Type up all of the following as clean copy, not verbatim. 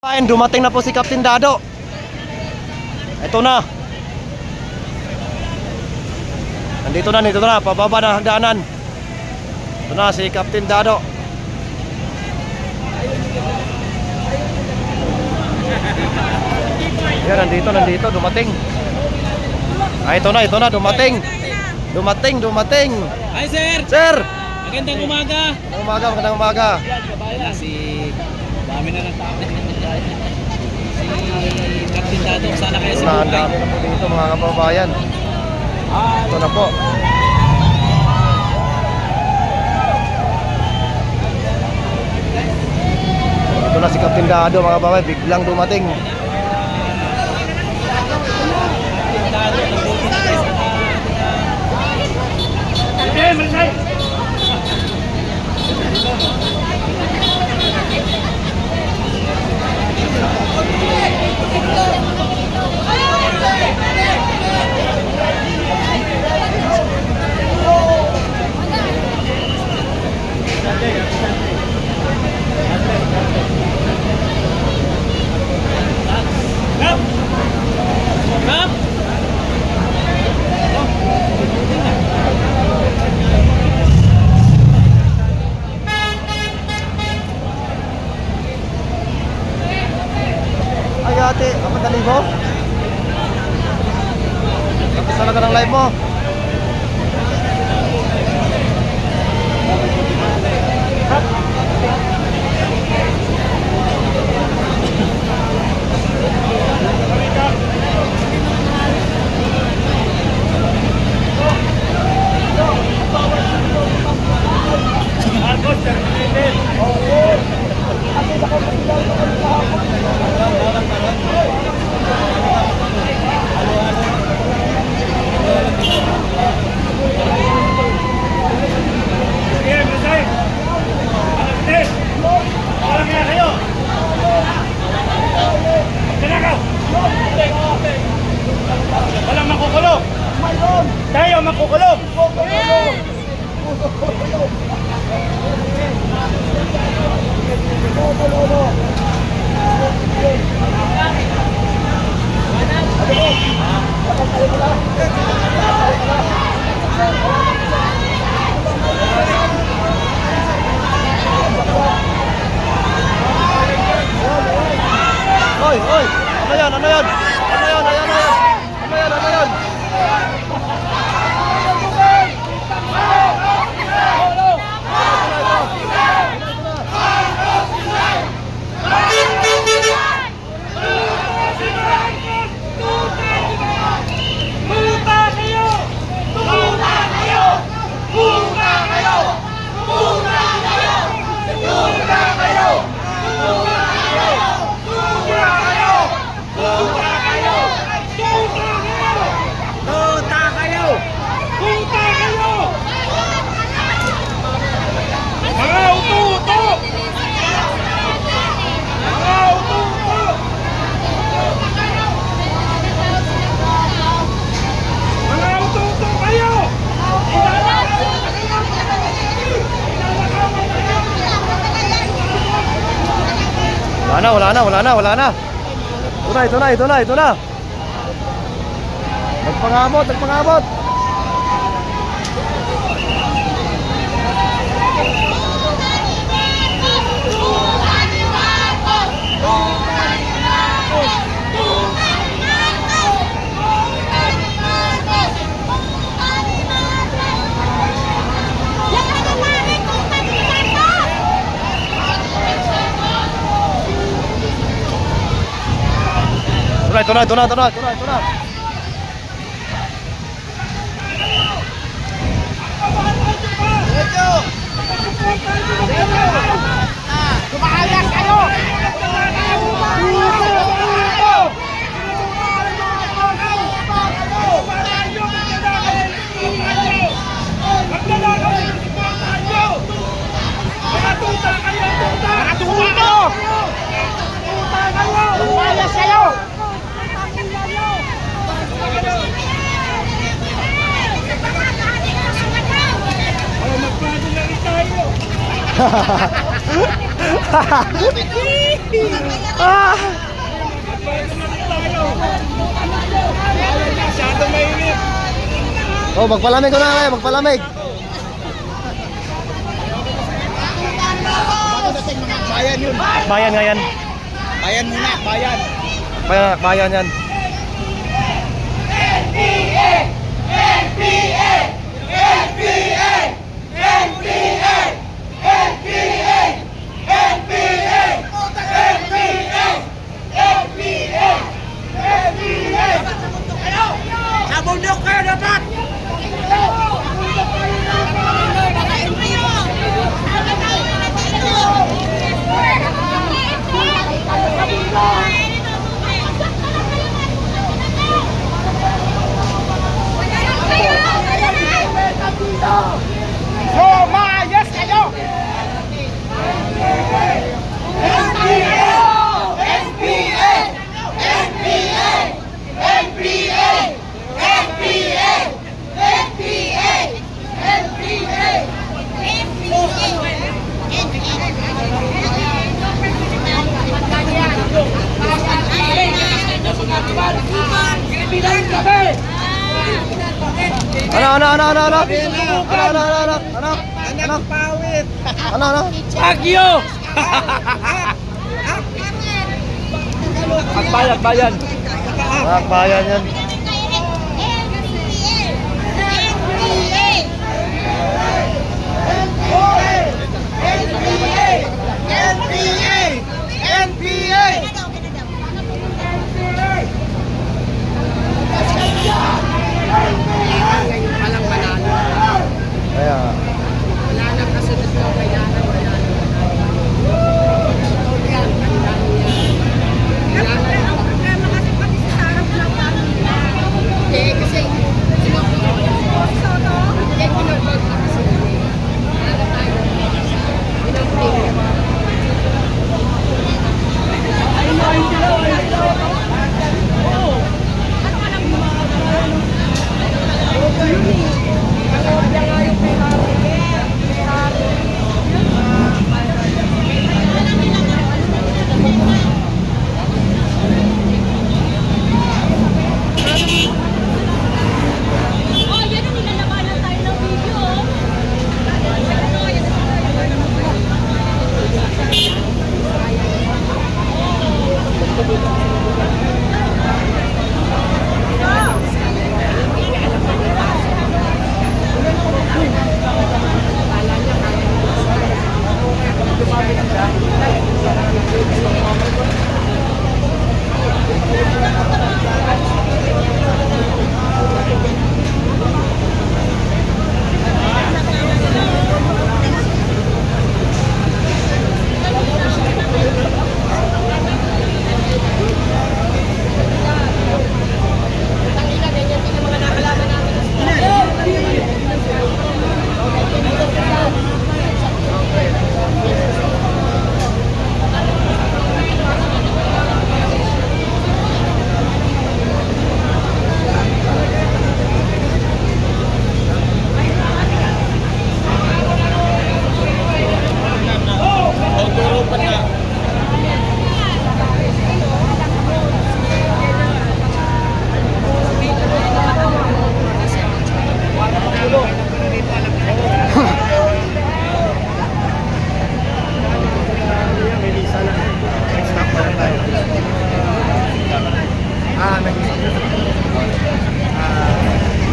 Ayun, dumating na po si Captain Dado. Ito na. Nandito na, pababa na hagdanan. Ito na si Captain Dado. Yan, nandito, dumating. Ito na, dumating. Dumating. Hi sir! Sir! Magandang umaga! Magandang umaga. Wala si... Dami na ng tao. Si Captain Dado, sana kayo si Ang Bukay. dami na po dito mga kababayan. Ito na po. Ito na si Captain Dado mga kababayan, biglang dumating. Ay ate, apat na libo? Tapos talaga ng live mo? Walang makukulong! Tayo makukulong! Oy! Ano yan? Ano yan? Wala na. Ito na. Nagpangamot. Ito na. Lumayas kayo! Lumayas kayo! Magpado na rin tayo! Ah! Masyadong mainit. Oh, magpalamig ko na kayo, magpalamig. Bayan yun. Bayan nga yan. Bayan muna, bayan. Bayan yan. Sa bundok kayo dapat! Lumayas kayo! Ano? Pawit. Ano? Bagyo. Bayan. Bayan yan. Kaya,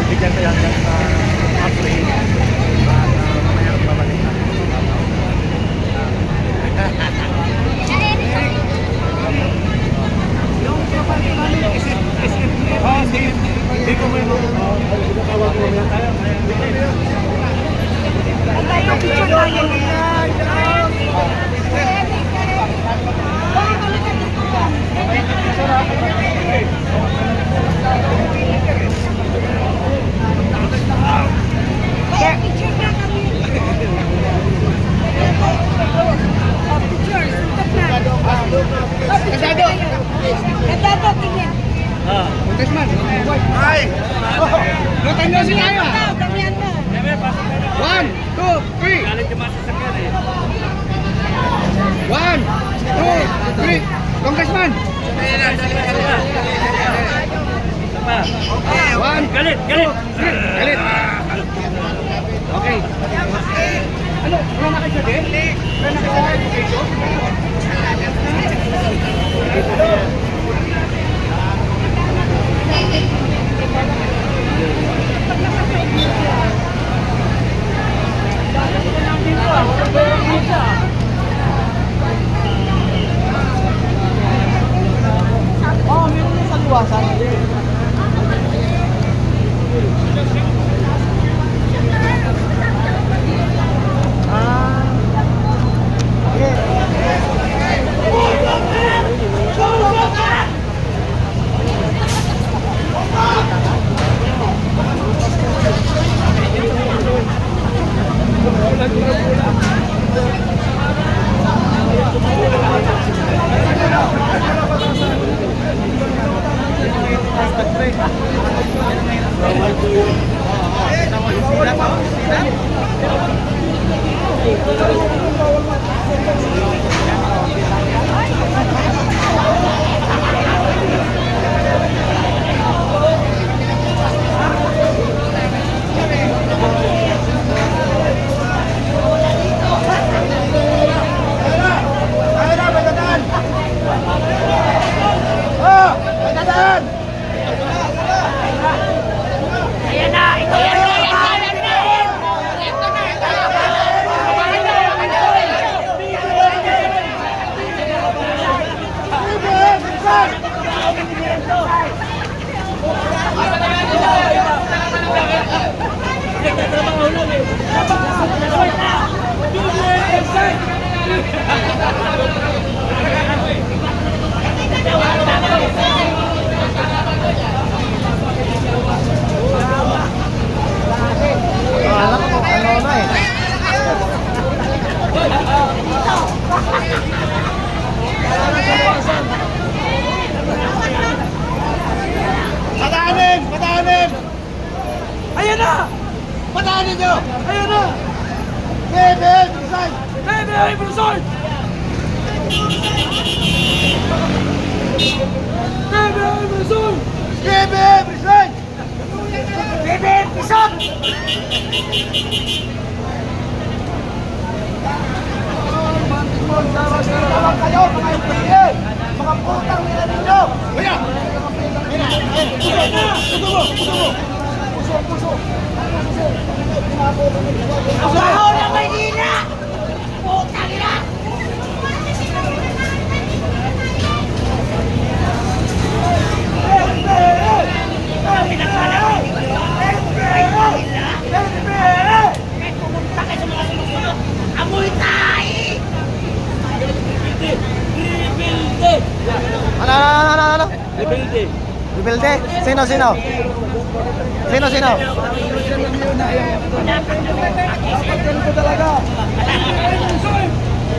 bigyan ko yan sa upgrade. Mamaya babalik na. Hindi ko may tawag ko mamaya tayo. Congressman, ay! Lutan nyo sila yun! 1, 2, 3! Galing yung masasakyan eh. One, two, three. Congressman. One, galit. Galit. Okay. Ano? Wala na kayo din? Wala na kayo education? Oh, meron na sa luwasan. Patahanin! Ayan na! Patahanin nyo! Ayan na! BBM resign! BBM resign! BBM resign! BBM resign! BBM resign! Tawag kayo mga employee! Mga putang nila ninyo! Kuya! Baho ng Maynila! Putang ina! Pumunta kayo sa mga sumusunod! Amoy tayo! Ano? Rebelde. Rebelde? Sino? Ganito talaga.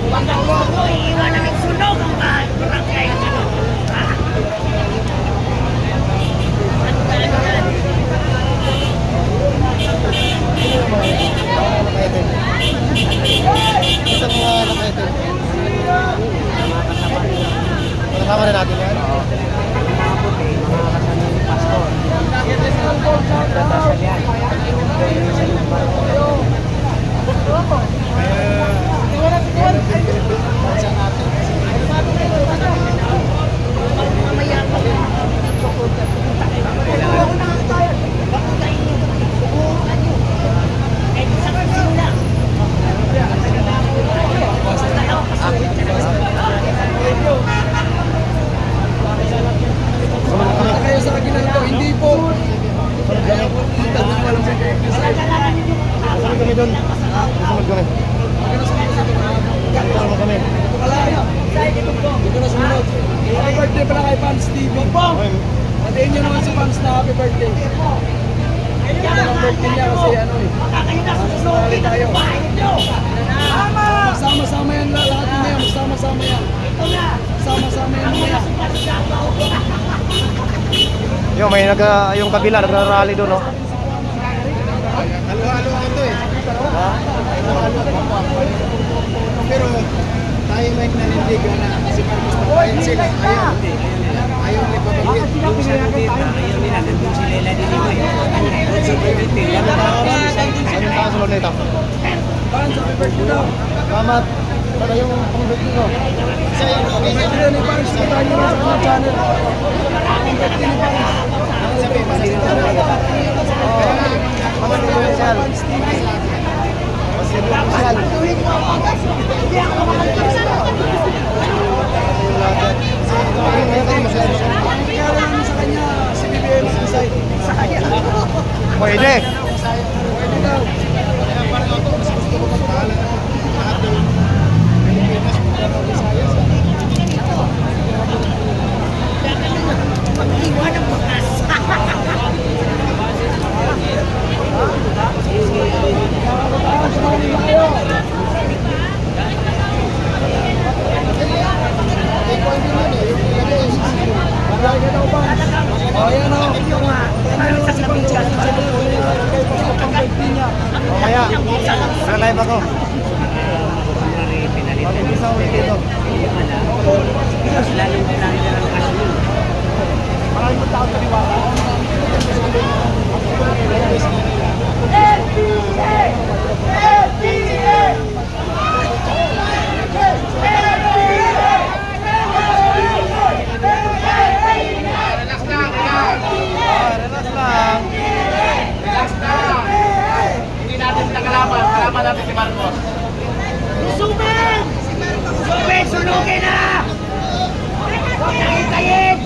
Huwag ako iiwan namin sunog ang bahay. Barangay sunog. Isang mga nakaitin. Kasama na natin yan. Kayo sa akin na ito, hindi po. Kasama kami doon. Kasama kami. Kasama kami. Dito na sumunod. Happy birthday pala kay Pans TV. Patayin nyo naman si Pans na happy birthday. Ito ang birthday niya kasi ano eh. Masasali tayo. Sama-sama yan lahat niya. Sama-sama yan. Sama-sama yan niya. May yung kabila nagrarally doon, no? Halo-halo ito eh. Ha? Pero ayaw may nanindigan na si Marcos tapayan sila. Ayaw, hindi. Ayaw may pabanggit. Yung sa Duterte, ayaw nila. Nandun si Leila Dinigoy. Doon sa Duterte. Anong kasunod nito? Pan, sa birthday daw. Salamat. Para yung pang-birthday ko. Birthday ni Pan, sa tayo na sa channel. Birthday ni Pan. Sabi, pasalita na. Mga komersyal. Komersyal. Kaya naman sa kanya, si BBM Suicide. Pwede. Pwede daw. Mag-iwan ang bukas. Marami daw ba? Ayan o. Parang sa sabi ka. Kaya, sa live ako. Mag-isa ulit dito. Maraming tao taliwala. Relax lang. Hindi natin sila kalaban natin si Marcos. Sumen! Sumen! Sunugin na! Huwag na hintayin!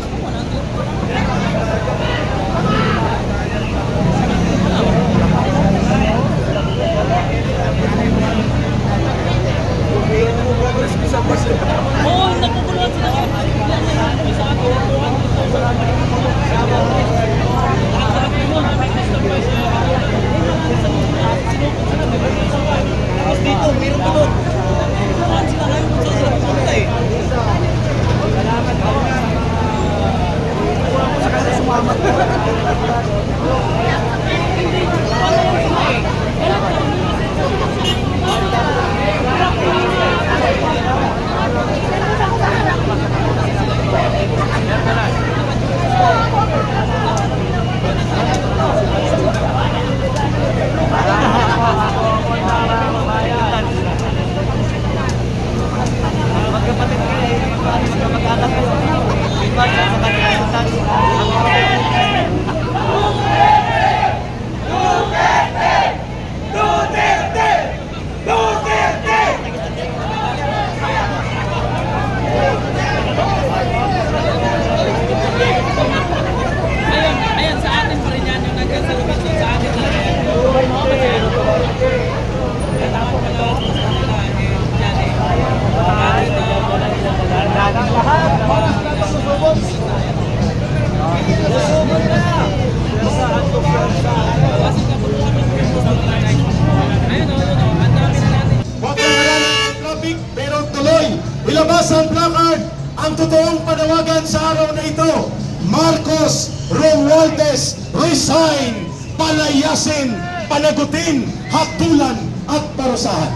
Huwag kang harang ng traffic, pero tuloy. Ilabas ang placard. Ang totoong panawagan sa araw na ito, Marcos Romualdez, resign, palayasin, panagutin, hatulan at parusahan.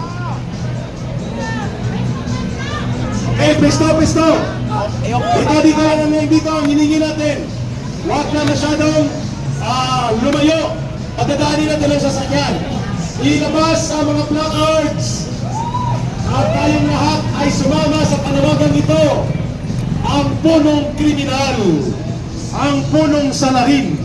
Pisto. Dito lang ang dito ang hiningi natin. Huwag na masyadong lumayo. Pagdadaanin natin lang sa sakyan. Ilabas ang mga placards. At tayong lahat ay sumama sa panawagang ito. Ang punong kriminal, ang punong salarin,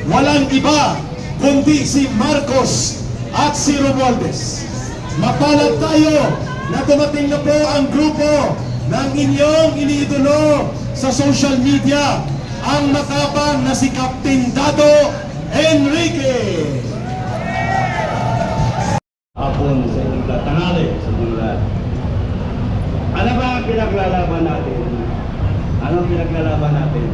walang iba kundi si Marcos at si Romualdez. Mapalad tayo na dumating na po ang grupo ng inyong iniidolo sa social media, ang matapang na si Captain Dado Enrique. Hapon sa inyong lahat, tanghali sa inyong lahat. Ano ba ang pinaglalaban natin? Ano ang pinaglalaban natin?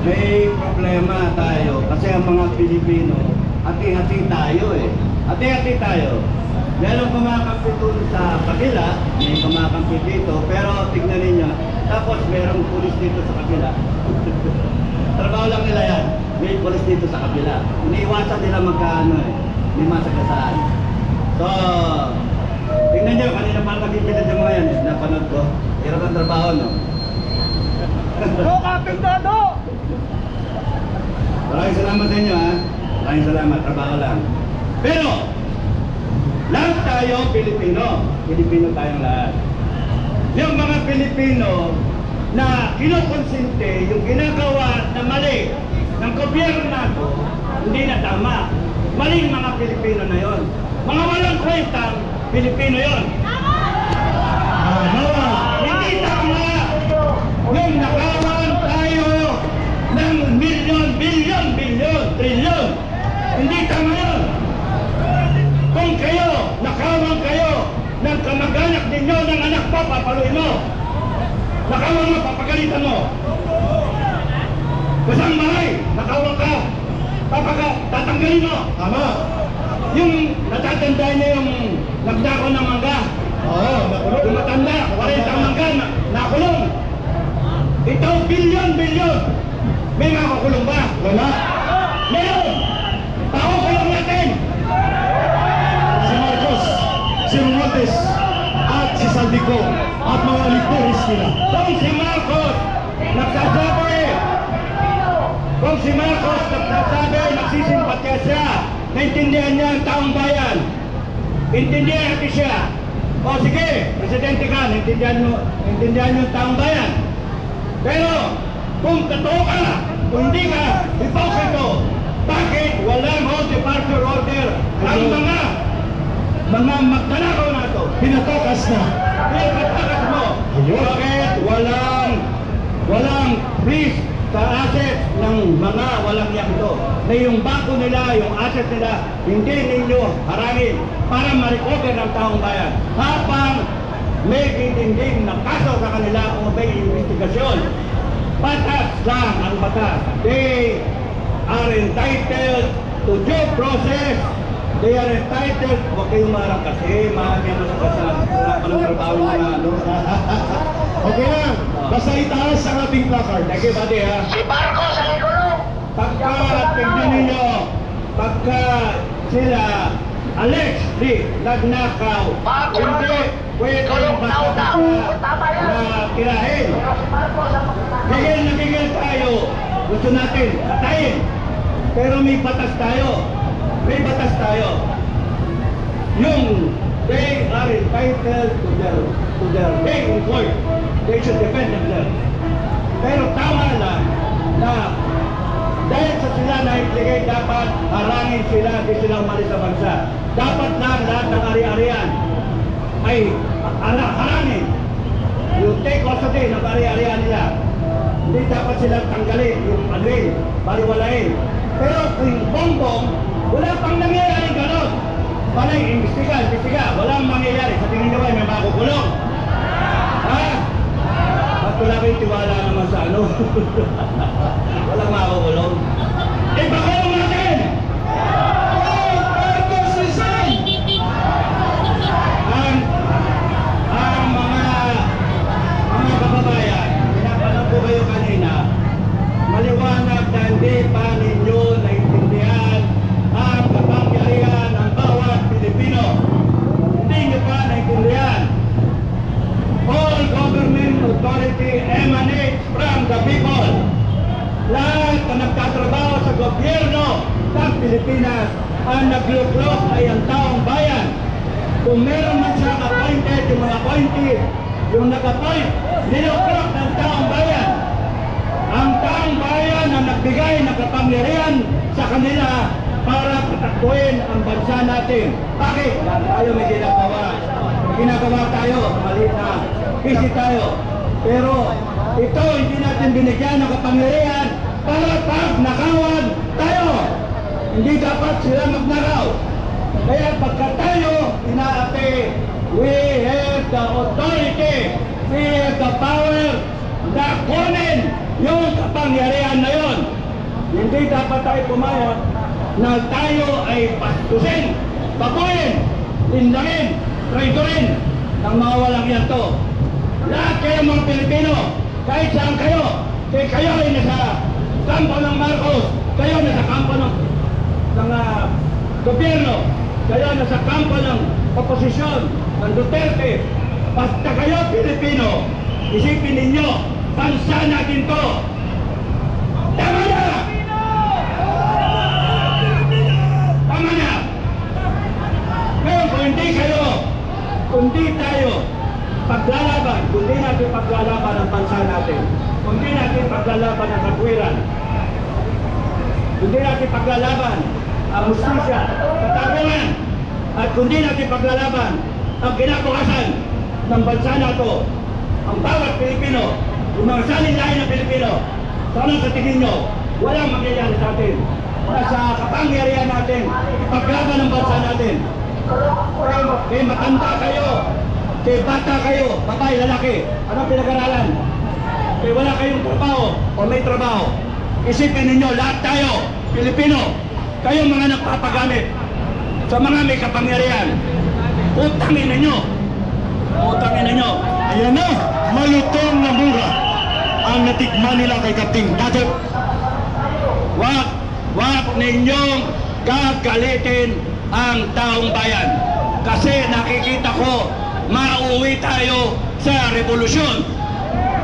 May problema tayo kasi ang mga Pilipino, hati-hati tayo eh. Hati-hati tayo. Merong kumakampi doon sa kabila, may kumakampi dito, pero tignan ninyo, tapos merong pulis dito sa kabila. Trabaho lang nila yan. May pulis dito sa kabila. Iniiwasan nila magkaano eh. May masagasaan. So, Tingnan nyo, kanina pa nagpipilid yung mga yan. Napanood ko. Hirap ang trabaho, no? Maraming salamat sa inyo, ha? Maraming salamat. Trabaho lang. Pero, lahat tayo Pilipino. Pilipino tayong lahat. Yung mga Pilipino na kinukonsinte yung ginagawa na mali ng gobyerno nato, hindi na tama. Maling mga Pilipino na yon. Mga walang kwentang Pilipino yon. Hindi tama yung nakawan tayo ng milyon, bilyon, trilyon. Hindi tama yun. Kung kayo, nakawan kayo ng kamag-anak ninyo, ng anak mo, papaluin mo. Nakawan mo, papagalitan mo. Basang bahay, nakawan ka, tatanggalin mo. Tama. Yung natatandaan niyo yung nagdako ng mangga. Oo, nakulong. Yung matanda, 40 mangga, nakulong. Ito, bilyon. May makakulong ba? Wala. Meron! Pakukulong natin! Si Marcos, si Romualdez, at si Saldico, at mga ligteris nila. Kung si Marcos nagsasabi, nagsisimpatya siya, naintindihan niya ang taong bayan, intindihan natin siya. O sige, presidente ka, naintindihan mo ang taong bayan. Pero, kung totoo ka, kung hindi ka, hipokrito, bakit walang hold departure order ang mga magdanakaw na ito? Pinatakas na. Pinatakas mo. Ayun. Bakit walang freeze sa asset ng mga walang yak ito? Na yung bangko nila, yung asset nila, hindi ninyo harangin para ma-recover ng taong bayan. Habang may dinding na kaso sa kanila o may investigasyon. Batas lang ang batas. They are entitled to due process. They are entitled, huwag kayong marang kasi, marami ang masakasan. Wala pa ng trabaho na ano. Okay lang. Basta itaas ang ating placard. Thank you, buddy, ha. Si Marcos ang ikulong. Pagka, tignan ninyo, pagka sila allegedly nagnakaw, hindi pwedeng basta na tirahin. Gigil na gigil tayo. Gusto natin patayin. Pero may batas tayo. May batas tayo. Yung they are entitled to their day in court. They should defend themselves. Pero tama lang na dahil sa sila na ibigay, dapat harangin sila, hindi sila umalis sa bansa. Dapat lang lahat ng ari-arian ay harangin. Yung take custody ng ari-arian nila. Hindi dapat sila tanggalin, yung anuin, baliwalain. Pero kung bongbong, wala pang nangyayari ganon. Panay, imbestiga, walang mangyayari. Sa tingin nyo ay may makukulong. Ha? At wala kayong tiwala naman sa ano. Walang makukulong. Ipakulong natin! Marcos resign! Ang mga kababayan, pinapanood ko kayo kanina, maliwanag na hindi pa ninyo naintindihan ang kapangyarihan ng bawat Pilipino. Hindi nyo pa naintindihan. All government authority emanates from the people. Lahat na nagtatrabaho sa gobyerno ng Pilipinas ang nagluklok ay ang taong bayan. Kung meron man siyang appointed, yung mga appointed, yung nag-appoint, niluklok ng taong bayan. Ang taong bayan ang nagbigay ng kapangyarihan sa kanila para patakbuhin ang bansa natin. Bakit? Tayo may ginagawa. Ginagawa tayo, maliit na busy tayo. Pero ito hindi natin binigyan ng kapangyarihan para pag nakawan tayo. Hindi dapat sila magnakaw. Kaya pagka tayo inaapi, we have the authority, we have the power na kunin yung kapangyarihan na yun. Hindi dapat tayo pumayag na tayo ay pastusin, pakuin, tindangin, traidorin ng mga walang yanto. Lahat kayo mga Pilipino, kahit saan kayo, kayo ay nasa kampo ng Marcos, kayo nasa kampo ng gobyerno, kayo nasa kampo ng oposisyon, ng Duterte. Basta kayo Pilipino, isipin ninyo, bansa natin to. Tama na! Tama na! Ngayon, kung hindi kayo, kundi tayo paglalaban, kundi natin paglalaban ang bansa natin, kundi natin paglalaban ang katwiran, kundi natin paglalaban ang hustisya, katarungan, at kundi natin paglalaban ang kinabukasan ng bansa nato, ang bawat Pilipino, yung mga salin-lain na Pilipino, sana sa tingin nyo, walang mangyayari sa atin. Sa kapangyarihan natin, ipaglaban ang bansa natin. Kaya matanda kayo, kaya bata kayo, babae, lalaki, anong pinag-aralan? Kaya wala kayong trabaho o may trabaho. Isipin ninyo, lahat tayo, Pilipino, kayong mga nagpapagamit sa mga may kapangyarihan. Utangin ninyo. Utangin ninyo. Ayan na, malutong na mura ang natikman nila kay Kapting Dato. Wag ninyong gagalitin ang taong bayan. Kasi nakikita ko, mauwi tayo sa revolusyon.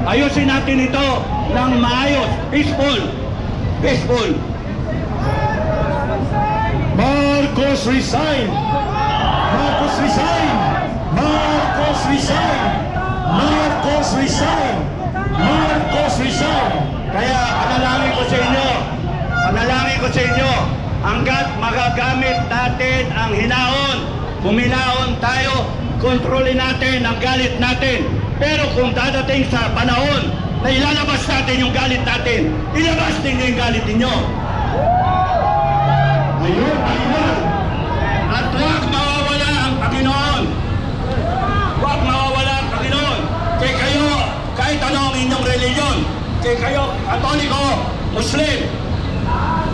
Ayusin natin ito ng maayos, peaceful. Peaceful. Marcos resign! Marcos resign! Marcos resign! Marcos resign! Marcos resign! Kaya panalangin ko sa inyo, hanggat magagamit natin ang hinaon, huminahon tayo, kontrolin natin ang galit natin. Pero kung dadating sa panahon na ilalabas natin yung galit natin, ilabas ninyo yung galit ninyo. Ayun, ayun! At huwag mawawala ang Panginoon. Huwag mawawala ang Panginoon. Kaya kayo, kahit ano ang inyong reliyon, kaya kayo, Katoliko, Muslim,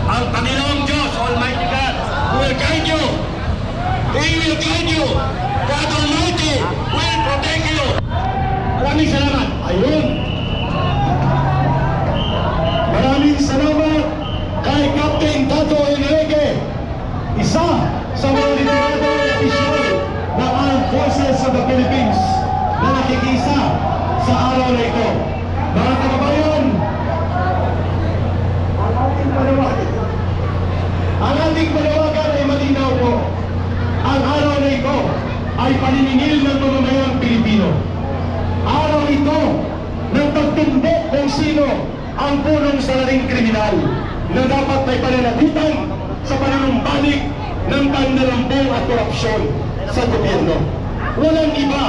ang Panginoong Diyos, Almighty God, will guide you. He will guide you. God Almighty will protect you. Maraming salamat. Ayun! Maraming salamat kay Captain Dato Enrique, isa sa mga liderado at opisyal ng Armed Forces of the Philippines na nakikisa sa araw na ito. Mga kababayan, ang ating panawagan ay malinaw po. Ang araw na ito ay paniningil ng mamamayang Pilipino. Araw ito ng pagtumbok kung sino ang punong salaring kriminal na dapat may pananagutan sa panunumbalik ng panlalambong at korupsyon sa gobyerno. Walang iba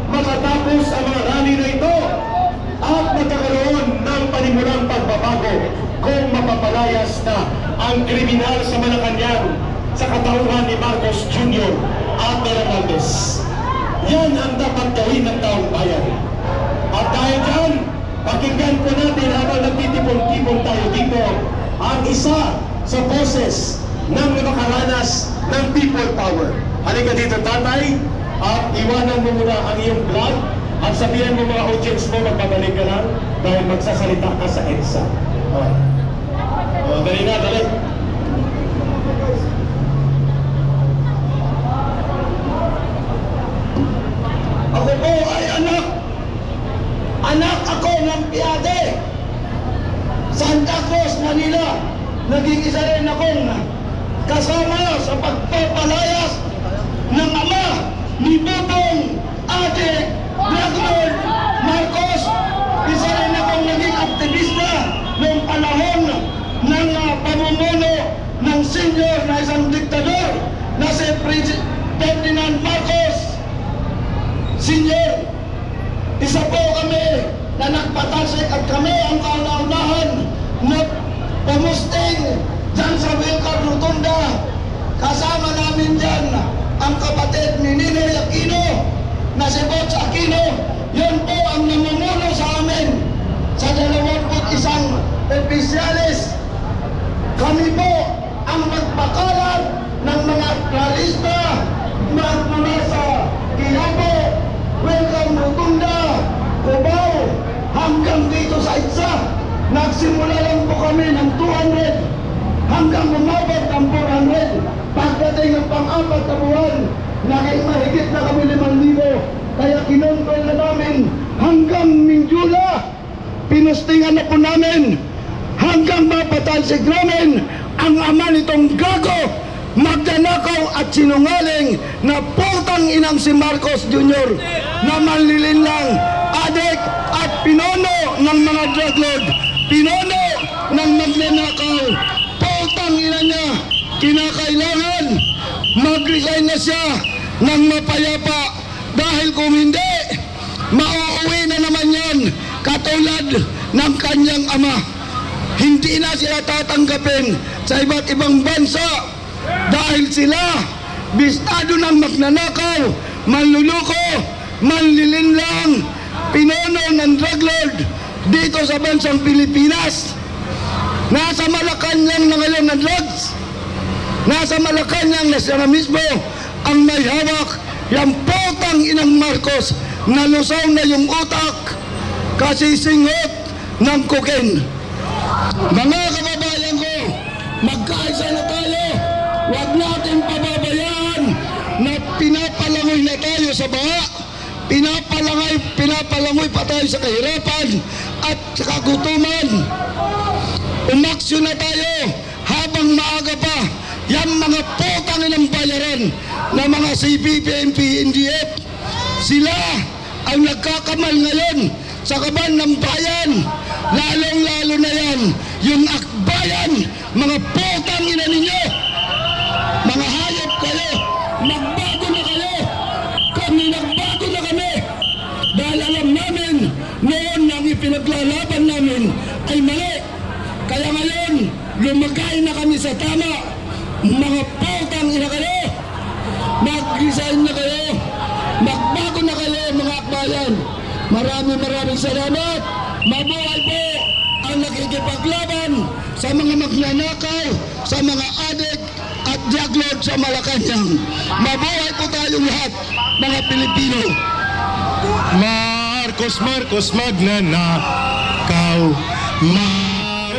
makatapos ang mga rally na ito at magkakaroon ng panimulang pagbabago kung mapapalayas na ang kriminal sa Malacanang sa katauhan ni Marcos Jr. at Hernandez. Yan ang dapat gawin ng taong bayan. At dahil dyan, pakinggan po natin habang nagtitipon-tipon tayo dito ang isa sa boses ng makaranas ng people power. Halika dito, tatay, at iwanan mo muna ang iyong vlog at sabihan mo mga audience mo, magbabalik ka lang dahil magsasalita ka sa EDSA. Dali na, dali. Ako po ay anak. Anak ako ng piyade. Santa Cruz, Manila. Naging isa rin akong kasama sa pagpapalayas ng ama ni Butong Ate Blackburn Marcos. Isa rin akong naging aktivista noong panahon ng pamumuno ng senior na isang diktador na si Ferdinand Marcos Senior. Isa po kami na nagpatasik at kami ang kauna-unahan na pumusting dyan sa Wilcard Rotunda. Kasama namin dyan ang kapatid ni Ninoy Aquino na si Bots Aquino. Yun po ang namumuno sa amin sa 21 opisyalis. Kami po ang magpakalat ng mga realista mula sa Quiapo, Welcome Rotunda, Cubao, hanggang dito sa EDSA. Nagsimula lang po kami ng 200 hanggang umabot ang 400. Pagdating ng pang-apat na buwan mahigit na kami 5,000. Kaya kinontrol na namin hanggang Mindula. Pinustingan na po namin hanggang mapatalsik namin ang ama nitong gago, magnanakaw at sinungaling na putang inang si Marcos Jr. na manlilinlang, adik at pinono ng mga drug lord, pinono ng magnanakaw. Putang ina niya, kinakailangan mag-resign na siya ng mapayapa dahil kung hindi, mauuwi na naman yan katulad ng kanyang ama. Hindi na sila tatanggapin sa iba't ibang bansa dahil sila bistado ng magnanakaw, manluluko, manlilinlang, pinono ng drug lord dito sa bansang Pilipinas. Nasa Malacanang na ngayon ng drugs. Nasa Malacanang na siya na mismo ang may hawak. Yung potang inang Marcos, nalusaw na yung utak kasi singot ng cocaine. Mga kababayan ko, magkaisa na tayo. Huwag natin pababayaan na pinapalangoy na tayo sa baha. Pinapalangoy pa tayo sa kahirapan at sa kagutuman. Umaksyon na tayo habang maaga pa. Yan mga potang ng bayaran ng mga CPP, PNP, NDF. Sila ang nagkakamal ngayon sa kaban ng bayan. Lalong-lalo na yan, yung akbayan, mga potang ina ninyo. Mga hayop kayo, magbago na kayo. Kami nagbago na kami. Dahil alam namin, noon ang ipinaglalaban namin ay mali. Kaya ngayon, lumagay na kami sa tama. Mga potang ina kayo, mag-resign na kayo, magbago na kayo mga akbayan. Maraming salamat. Mabuhay po ang nakikipaglaban sa mga magnanakaw, sa mga adik at drug lord sa Malacanang. Mabuhay po tayong lahat, mga Pilipino. Marcos magnanakaw.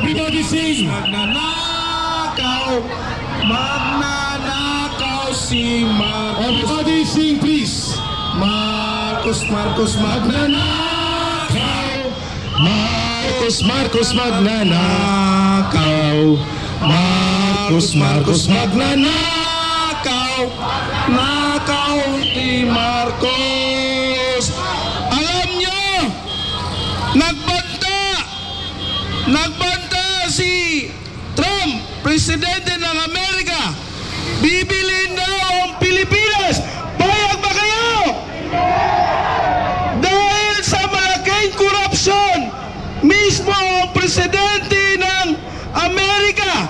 Everybody sing! Magnanakaw, magnanakaw si Marcos. Everybody sing please. Marcos magnanakaw. Marcos magnanakaw. Marcos magnanakaw. Nakaw ni Marcos. Alam nyo, nagbanta si Trump, presidente ng Amerika. Bibilin daw ang Pilipinas. Payag ba kayo? Dahil sa malaking korupsyon, mismo ang presidente ng Amerika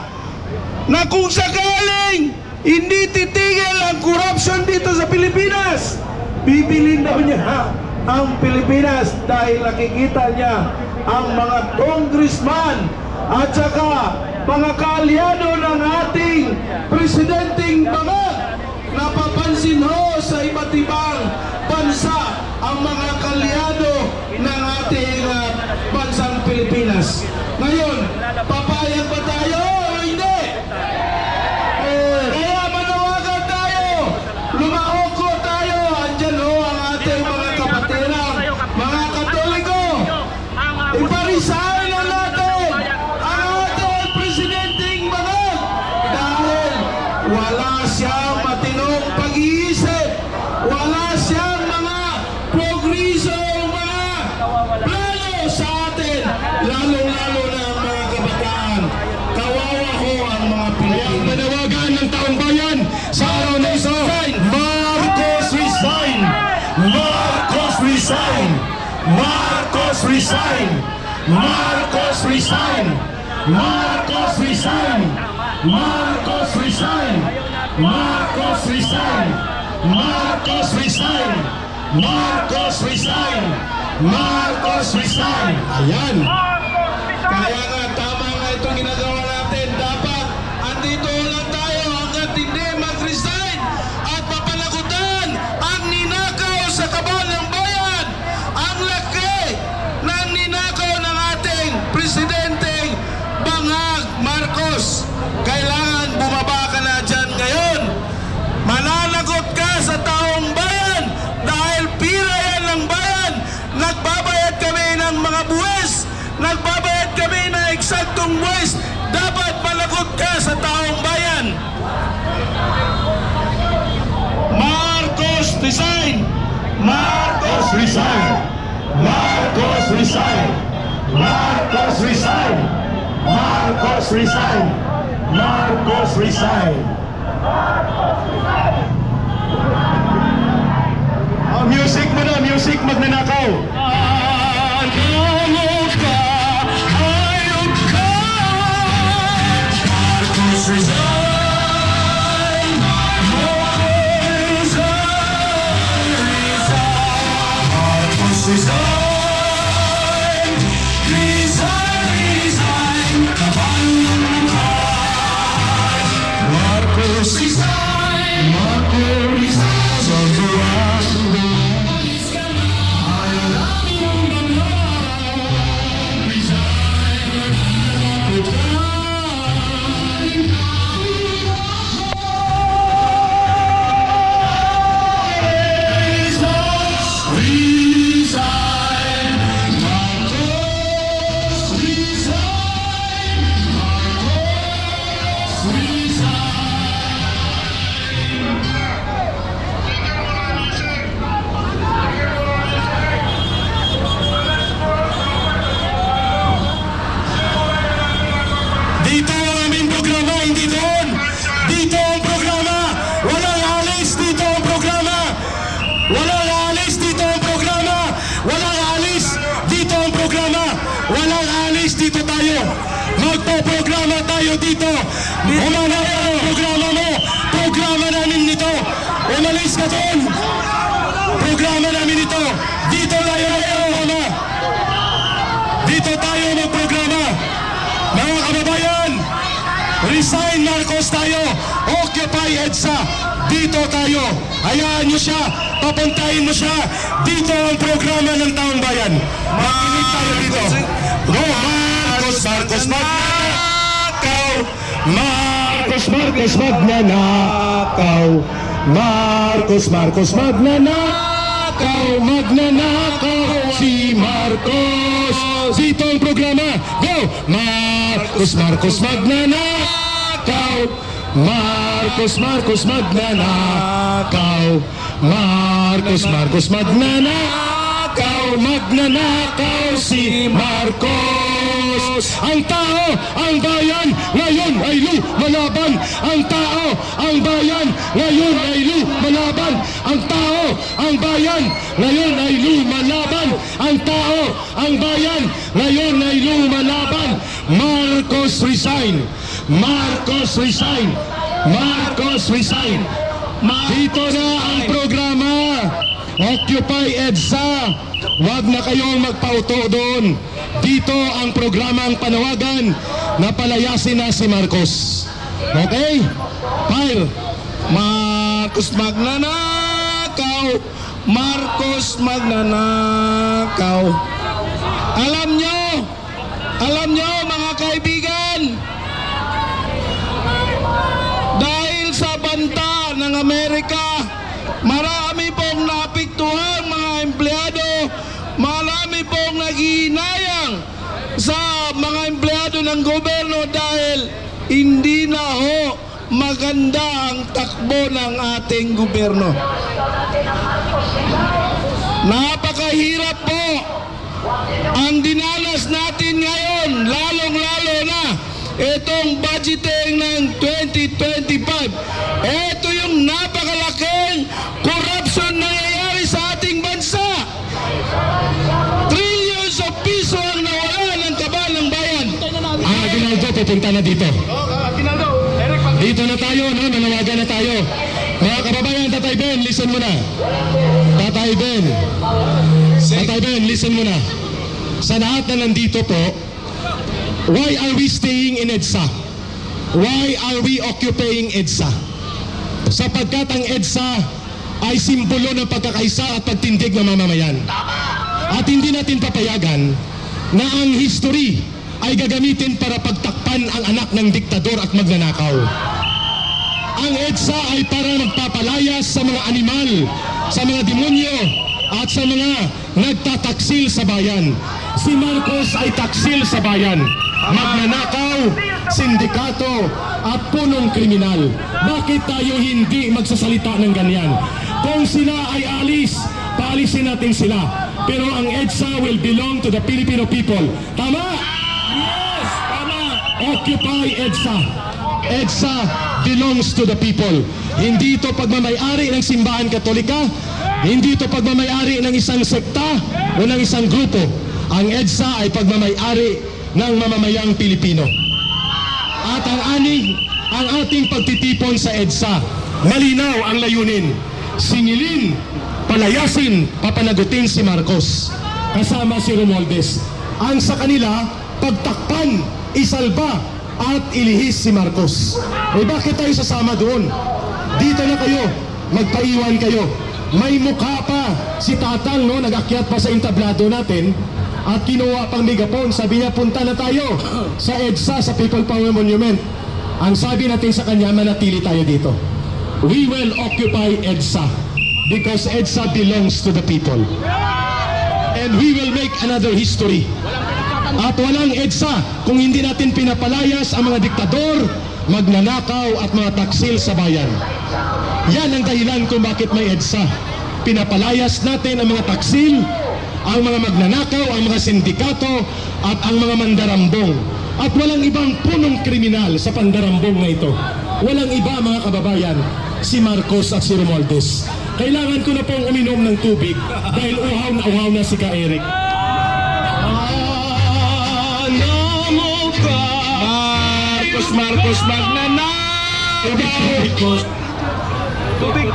na kung sakaling hindi titigil ang korupsyon dito sa Pilipinas, bibilin daw niya ang Pilipinas dahil nakikita niya ang mga congressman at saka mga kaalyado ng ating presidenteng bangat. Napapansin ho sa iba't ibang bansa ang mga kaalyado ng ating bansang Pilipinas. Ngayon, papayag ba tayo o hindi? Kaya manawagan tayo, lumaoko tayo. Andyan ho ang ating mga kapatiran, mga Katoliko. Iparisahin na natin ang ating presidenteng bangat dahil wala siyang matinong pag-iisip, wala siyang mga progreso, mga plano sa atin, lalong-lalo na ang mga kabataan. Kawawa ho ang mga Pilipino. Manawagan ng taong bayan sa araw na ito, Marcos resign! Marcos resign! Marcos resign! Marcos resign! Marcos resign! Marcos resign! Marcos resign! Marcos resign! Marcos resign! Marcos resign! Ayan! Kaya nga, tama nga itong ginagawa natin. Dapat, andito lang tayo hanggat hindi mag-resign at papanagutan ang ninakaw sa kabal ng bayan. Ang laki ng ninakaw ng ating presidenteng Bangag Marcos. Kailangan bumaba ka na dyan ngayon. Mananagot ka sa tao ganitong buwis, dapat malagot ka sa taong bayan. Marcos resign! Marcos resign! Marcos resign! Marcos resign! Marcos resign! Marcos resign! Music mo na, music, magnanakaw! Hayop ka! Hayop ka! Marcos resign! Marcos resign! Resign! Marcos resign! Marcos resign! Sa Durango! Dito ang aming programa, hindi doon. Dito ang programa. Walang alis, dito ang programa. Walang alis, dito ang programa. Walang alis, dito ang programa. Walang alis, dito tayo. Magpo-programa tayo dito. Umanap ka ng programa mo. Programa namin nito. Umalis ka doon. Programa namin ito. Dito tayo magprograma. Dito tayo magprograma. Mga kababayan, resign Marcos tayo, occupy EDSA, dito tayo, hayaan nyo siya, papuntahin mo siya, dito ang programa ng taong bayan. Makinig tayo dito. Go Marcos, Marcos magnanakaw, Marcos, Marcos magnanakaw, Marcos, Marcos magnanakaw, magnanakaw si Marcos. Dito ang programa. Go! Marcos, Marcos magnanakaw. Marcos, Marcos magnanakaw. Marcos, Marcos magnanakaw. Magnanakaw si Marcos. Ang tao, ang bayan, ngayon ay lumalaban. Ang tao, ang bayan, ngayon ay lumalaban. Ang tao, ang bayan, ngayon ay lumalaban. Ang tao, ang bayan, ngayon ay lumalaban. Marcos resign. Marcos resign. Marcos resign. Dito na ang programa. Occupy EDSA. Huwag na kayong magpauto doon. Dito ang programang panawagan na palayasin na si Marcos. Okay? Fire! Marcos magnanakaw. Marcos magnanakaw. Alam nyo mga kaibigan, dahil sa banta ng Amerika, marami pong naapektuhan mga empleyado, marami pong naghihinayang sa mga empleyado ng gobyerno dahil hindi na ho maganda ang takbo ng ating gobyerno. Napakahirap po ang dinanas natin ngayon, lalong-lalo na itong budgeting ng 2025. Ito yung napakalaking corruption na nangyayari sa ating bansa. Trillions of piso ang nawala ng kaban ng bayan. Ginaldo, pupunta na dito. Dito na tayo, no? Nanawagan na tayo. Mga kababayan, Tatay Ben, listen mo na. Tatay Ben, listen mo na. Sa lahat na nandito po, why are we staying in EDSA? Why are we occupying EDSA? Sapagkat ang EDSA ay simbolo ng pagkakaisa at pagtindig ng mamamayan. At hindi natin papayagan na ang history ay gagamitin para pagtakpan ang anak ng diktador at magnanakaw. Ang EDSA ay para magpapalayas sa mga animal, sa mga demonyo, at sa mga nagtataksil sa bayan. Si Marcos ay taksil sa bayan, magnanakaw, sindikato at punong kriminal. Bakit tayo hindi magsasalita ng ganyan? Kung sila ay alis, paalisin natin sila. Pero ang EDSA will belong to the Filipino people. Tama? Yes! Tama! Occupy EDSA. EDSA belongs to the people. Hindi ito pagmamayari ng simbahan katolika. Hindi ito pagmamayari ng isang sekta o ng isang grupo. Ang EDSA ay pagmamayari ng mamamayang Pilipino. At ang ating pagtitipon sa EDSA, malinaw ang layunin. Singilin, palayasin, papanagutin si Marcos kasama si Romualdez. Ang sa kanila, pagtakpan, isalba at ilihis si Marcos. Eh bakit tayo sasama doon? Dito na kayo, magpaiwan kayo. May mukha pa si Tatang, no, nag-akyat pa sa entablado natin at kinuha pang megaphone. Sabi niya, punta na tayo sa EDSA, sa People Power Monument. Ang sabi natin sa kanya, manatili tayo dito. We will occupy EDSA because EDSA belongs to the people. And we will make another history. At walang EDSA kung hindi natin pinapalayas ang mga diktador, magnanakaw at mga taksil sa bayan. Yan ang dahilan kung bakit may EDSA. Pinapalayas natin ang mga taksil, ang mga magnanakaw, ang mga sindikato at ang mga mandarambong. At walang ibang punong kriminal sa pandarambong na ito. Walang iba, mga kababayan, si Marcos at si Romualdez. Kailangan ko na pong uminom ng tubig dahil uhaw na si Ka Eric. Marcos magnanakaw! Tubig!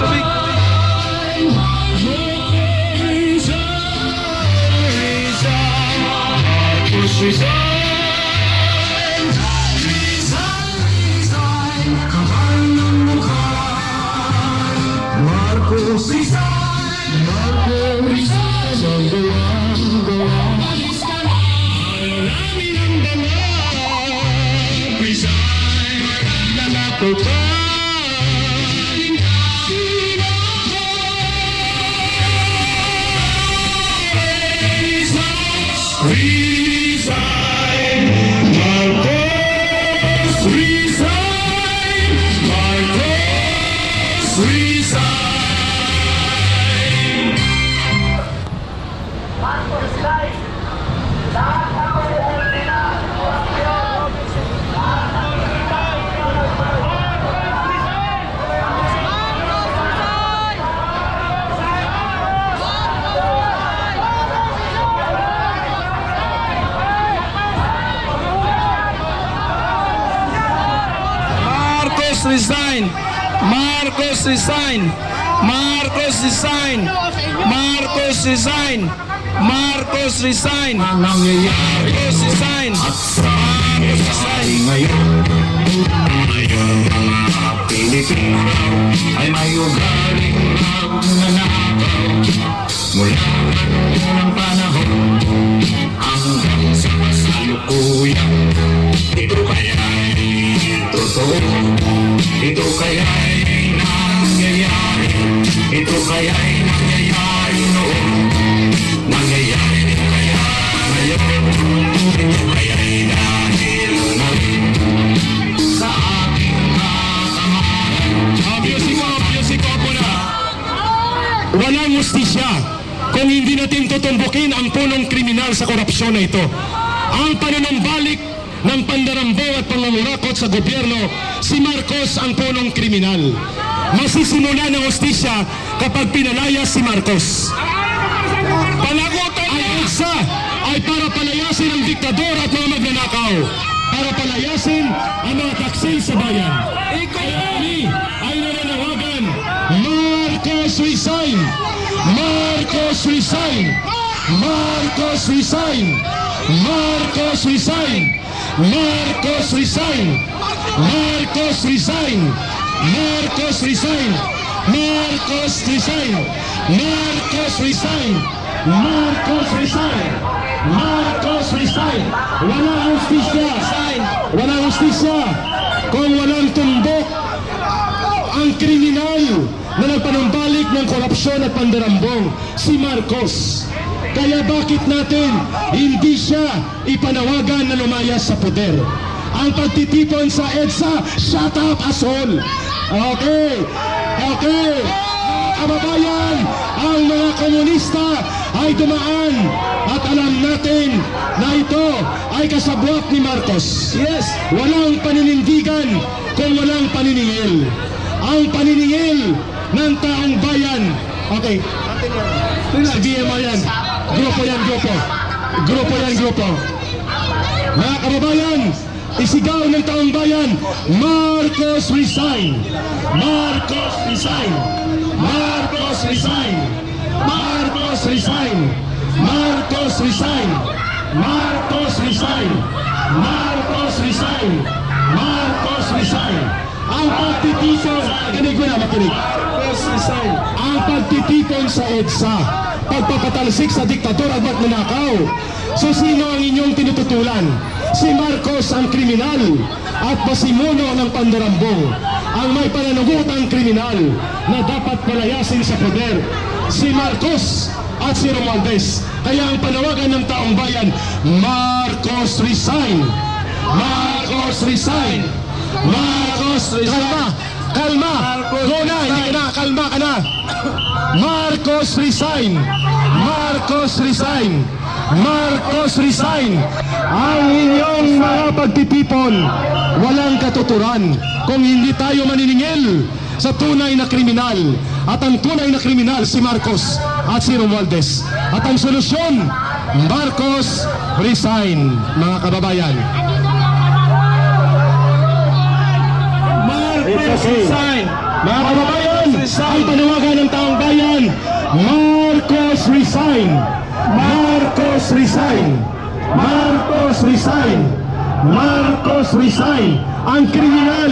Marcos resign, Marcos resign, go on. Alamin ang dalaw, resign, nanakaw pa. Resign, Marcos resign, Marcos resign. Resign! Marcos resign! Marcos resign! Marcos resign! Marcos resign! Marcos resign! Marcos resign! Ngayon mga Pilipino ay may ugaling magnanakaw mula ng panahon hanggang sa kasalukuyan. Ito kaya'y totoo, ito kaya'y nangyayari, ito kaya'y nangyayari noon, nangyayari kaya ngayon, ito kaya'y dahil na rin sa ating nakamaran. Abiyosiko po na. Walang hustisya kung hindi natin tutumbukin ang punong kriminal sa korupsyon na ito. Ang panunumbalik ng pandarambo at pangangurakot sa gobyerno, si Marcos ang punong kriminal. Masisimula ng hustisya kapag pinalaya si Marcos. Panagutan ang EDSA ay para palayasin ang diktador at mga magnanakaw. Para palayasin ang mga taksil sa bayan. Kaya kami ay nananawagan, Marcos resign! Marcos resign! Marcos resign! Marcos resign! Marcos resign! Marcos resign! Marcos resign! Marcos resign! Marcos resign! Marcos resign! Marcos resign! Walang hustisya! Walang hustisya! Kung walang tumbok ang kriminal na nagpanumbalik ng korupsyon at pandarambong, si Marcos. Kaya bakit natin hindi siya ipanawagan na lumayas sa poder? Ang pagtitipon sa EDSA, shut up, asshole! Okay, okay. Kababayan, ang mga komunista ay dumaan at alam natin na ito ay kasabwat ni Marcos. Yes, walang paninindigan kung walang paniningil. Ang paniningil ng taong bayan. Okay, sabihin mo yan. Grupo yan, grupo. Grupo yan, grupo. Mga kababayan, isigaw ng taong bayan, Marcos resign! Marcos resign! Marcos resign! Marcos resign! Marcos resign! Marcos resign! Marcos resign! Marcos resign! Ang pagtitipon, makinig mo na, makinig. Marcos resign! Ang pagtitipon sa EDSA, pagpapatalsik sa diktador at magnanakaw. So sino ang inyong tinututulan? Si Marcos ang kriminal at pasimuno ng pandarambong. Ang may pananugutang kriminal na dapat palayasin sa poder. Si Marcos at si Romualdez. Kaya ang panawagan ng taong bayan, Marcos resign! Marcos resign! Marcos resign! Kalma! Kalma! Go na! Hindi ka na! Kalma ka na! Marcos resign! Marcos resign! Marcos resign! Ang inyong mga pagtitipon, walang katuturan kung hindi tayo maniningil sa tunay na kriminal. At ang tunay na kriminal si Marcos at si Romualdez. At ang solusyon, Marcos resign, mga kababayan. Marcos resign! Mga kababayan, ang panawagan ng taong bayan, Marcos resign! Marcos resign! Marcos resign! Marcos resign! Ang kriminal